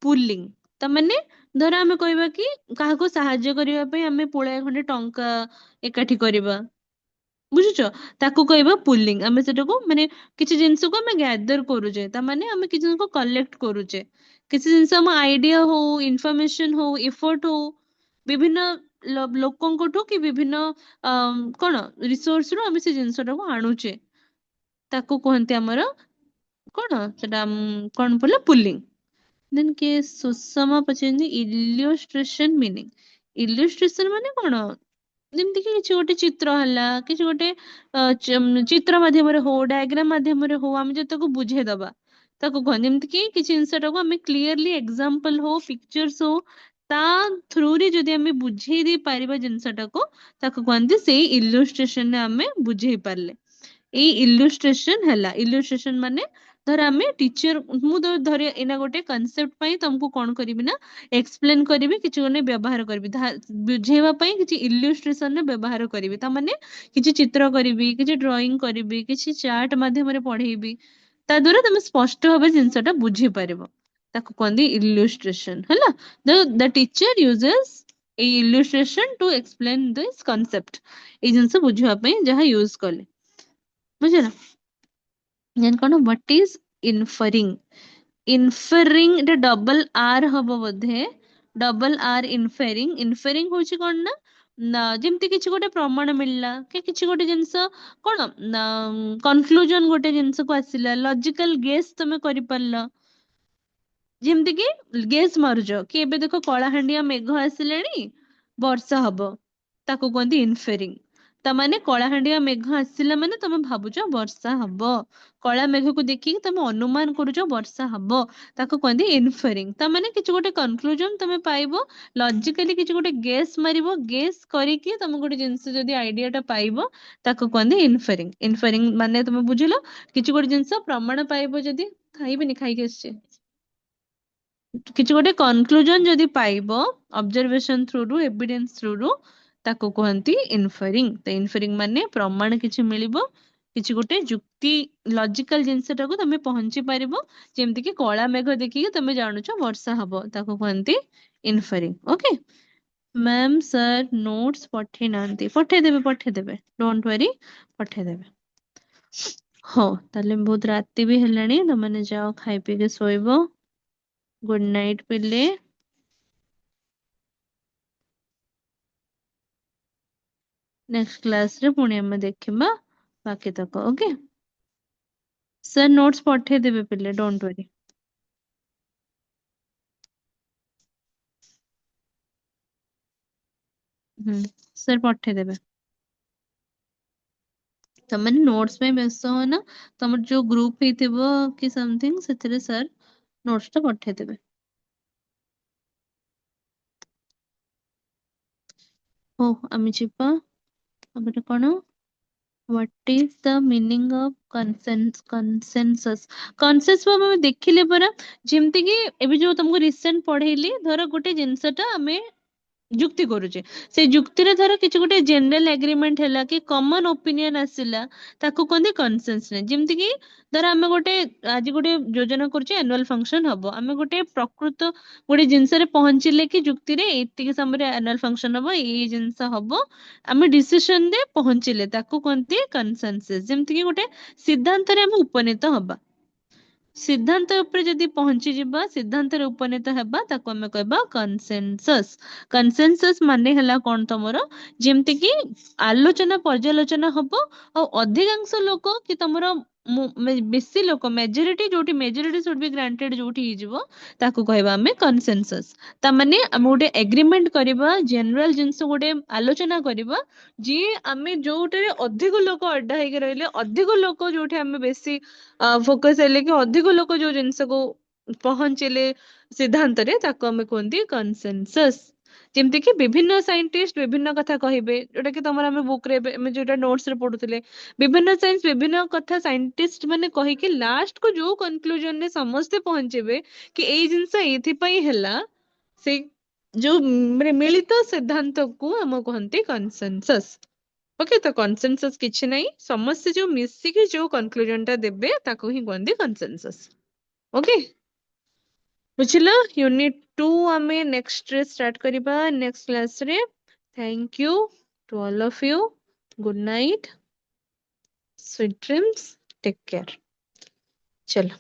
पुलिंग त माने धर हमें कहबा कि काहा को सहाय्य करिवा पे हमें पुळे खंडे टंका एकाठी करबा बुझुछ ताको कहबा पुलिंग हमें सेटा को माने किछि जिंस को हमें गैदर करूजे त माने हमें किछि जिंस को कलेक्ट करूजे किछि जिंस हम आइडिया हो इन्फॉर्मेशन हो एफर्ट हो विभिन्न लोकंकोठो कि विभिन्न कोन रिसोर्स रो हमें से जिंसटा को आणुचे ताको कहंती हमर कोन सेटा कोन पडला पुलिंग देन के सुषमा पचेंदी इलिस्ट्रेशन मीनिंग इलिस्ट्रेशन माने कोन जेमती कि किछि गोटे चित्र हला किछि गोटे चित्र माध्यम रे हो डायग्राम माध्यम रे हो हम जते को बुझे दबा ताको कहन जेमती कि किछि जिंसटा को हमें क्लियरली एग्जांपल हो पिक्चर्स हो ता थ्रू रे जदि आमे बुझेई दे पारिबा जिंसटा को ताको कहंती सेई इलस्ट्रेशन ने आमे बुझेई पारले ए इलस्ट्रेशन हला इलस्ट्रेशन माने धर आमे टीचर मु धर एना गोटे कांसेप्ट पई तुमको कोन करबी ना एक्सप्लेन करबी किछि गने व्यवहार करबी बुझेबा पई किछि इलस्ट्रेशन ने व्यवहार करबी ता माने किछि चित्र करबी किछि ड्राइंग करबी किछि चार्ट माध्यम रे पढेबी ता द्वारा तुम स्पष्ट भाबे जिंसटा बुझी पारिबो ताको कहंदी इलस्ट्रेशन हला the teacher uses a illustration to explain this concept ए जिंस बुझवा पई जहा यूज करले बुझला देन कोन व्हाट इज इन्फरिंग इन्फरिंग एटा डबल आर हबो बोधे डबल आर इन्फरिंग इन्फरिंग होची कोन ना ना जेमति किछि गोटे प्रमाण मिलला कि किछि गोटे जिंस कोन कंक्लूजन गोटे जिंस को आसिला लॉजिकल गेस तमे करि परला जेमति कि गेस मारुज कि एबे देखो कଳାହାଣ୍ଡିଆ मेघ आसिलेनी वर्षा हबो ताको कहंदी इन्फेरिंग ता माने कଳାହାଣ୍ଡିଆ मेघ आसिला माने तमे भाबुछ वर्षा हबो कଳା मेघକୁ ଦେଖିକି ତମେ ଅନୁମାନ କରୁଛ ବର୍ଷା ହବ ତାକୁ କହନ୍ତି ଇନଫେରିଂ ତା ମାନେ କିଛି ଗୋଟେ କନକ୍ଲୁଜନ ତମେ ପାଇବ ଲଜିକାଲି କିଛି ଗୋଟେ ଗେସ୍ ମାରିବ ଗେସ୍ କରିକି ତମେ ଗୋଟେ ଜିନିଷ ଯଦି ଆଇଡିଆଟା ପାଇବ ତାକୁ କହନ୍ତି ଇନଫେରିଂ ଇନଫେରିଂ ମାନେ ତମେ ବୁଝିଲ କିଛି ଗୋଟେ ଜିନିଷ ପ୍ରମାଣ ପାଇବ ଯଦି ଖାଇବେନି ଖାଇକି ଆସିছে କିଛି ଗୋଟେ କନକ୍ଲୁଜନ ଯଦି ପାଇବ ଅବଜରଭେସନ ଥ୍ରୁ ରୁ ଏଭିଡେନ୍ସ ଥ୍ରୁ ରୁ ତାକୁ କୁହନ୍ତି ଇନଫେରିଂ ତ ଇନଫେରିଂ ମାନେ ପ୍ରମାଣ କିଛି ମିଳିବ କିଛି ଗୋଟେ ଯୁକ୍ତି ଲଜିକାଲ ଜିନିଷଟାକୁ ତମେ ପହଞ୍ଚି ପାରିବ ଯେମିତି କି କଳା ମେଘ ଦେଖିକି ତମେ ଜାଣୁଛ ବର୍ଷା ହବ ତାକୁ କୁହନ୍ତି ଇନଫେରିଂ ଓକେ ମ୍ୟାମ୍ ସାର୍ ନୋଟ୍ସ ପଠେଇ ନାହାନ୍ତି ପଠେଇଦେବେ ଡୋଣ୍ଟ ୱରି ପଠେଇଦେବେ ହଉ ତାହେଲେ ବହୁତ ରାତି ବି ହେଲାଣି ତମେ ଯାଅ ଖାଇ ପିଇକି ଶୋଇବ गुड नाइट पिले नेक्स्ट क्लास रे पुणी हम देखिबा बाकी तक ओके सर नोट्स पठे देबे पिले डोंट वरी सर पठे देबे तमने नोट्स में व्यस्त हो ना तमर जो ग्रुप हेतिबो कि समथिंग सेतरे सर नोट्स टा पठे देबे हो आमी छिपा अबे कोन what is the meaning of consensus consensus हम देखिले परा जेमति कि एबे जो तुमको रिसेंट पढेली धर गोटे जिंसटा हमें जुक्ति करूचे से जुक्ति रे धर किछ गोटे जनरल एग्रीमेंट हैला कि कॉमन ओपिनियन आसिला ताको कहंदी कंसेंसस जेमति कि धर हम गोटे आज गोटे योजना करूचे एनुअल फंक्शन हबो हम गोटे प्रकृत गोटे जिंस रे पहुंचिले कि जुक्ति रे एतिके समय एनुअल फंक्शन हबो ए जिंस हबो हम डिसीजन रे पहुंचिले ताको कहंती कंसेंसस जेमति कि गोटे सिद्धांत रे हम उपनीत हबा सिद्धांत ऊपर जदि पहुंची जिबा सिद्धांत रे उपनीत हेबा ताको हम कहबा कंसेंसस माने हला कोन तमरो जेमति कि आलोचना पर्यालोचना हबो और अधिकांश लोक कि तमरो बेसी लोक मेजॉरिटी जोटी मेजॉरिटी शुड बी ग्रांटेड जोटी हिजबो ताको कहबा हमें कंसेंसस ता माने हम गोटे एग्रीमेंट करबा जनरल जिंस गोटे आलोचना करबा जे आमे जोटे अधिक लोक अड्डा हेके रहले अधिक लोक जोटे हमें बेसी फोकस हेले कि अधिक लोक जो जिंस को पहुंचले सिद्धांत रे ताको हमें कहंती कंसेंसस जेमति कि विभिन्न साइंटिस्ट विभिन्न कथा कहिबे जोटा कि तमरा हमें बुक रे हमें जोटा नोट्स रे पढुतले विभिन्न साइंस विभिन्न कथा साइंटिस्ट माने कहि कि लास्ट को जो कंक्लूजन रे समस्त पहुंचेबे कि एई जिंस एथि पई हैला से जो माने मिलित सिद्धांत को हम कहंती कंसेंसस ओके तो कंसेंसस किछि नहीं समस्त जो मिसी के जो कंक्लूजन टा देबे ताको ही कहंती कंसेंसस ओके बुझिला यूनिट 2 हमें नेक्स्ट रे स्टार्ट करिबा नेक्स्ट क्लास रे thank you to all of you good night sweet dreams take care चलो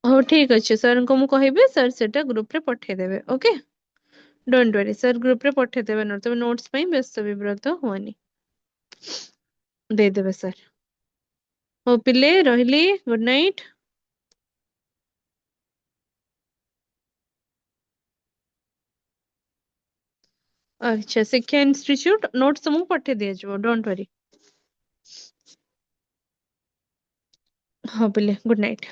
हो ठीक अच्छे सर को मु कहबे सर सेटा ग्रुप रे पठे देबे okay don't worry sir group रे पठे देबे न तबे नोट्स पई व्यस्त विब्रत होनी दे देबे सर हो पिले रहिली गुड नाइट अच्छा शिक्षा इंस्टीट्यूट नोट्स तुमको पठे दिया जो डोंट वरी ହଁ ପିଲେ, ଗୁଡ୍ ନାଇଟ୍।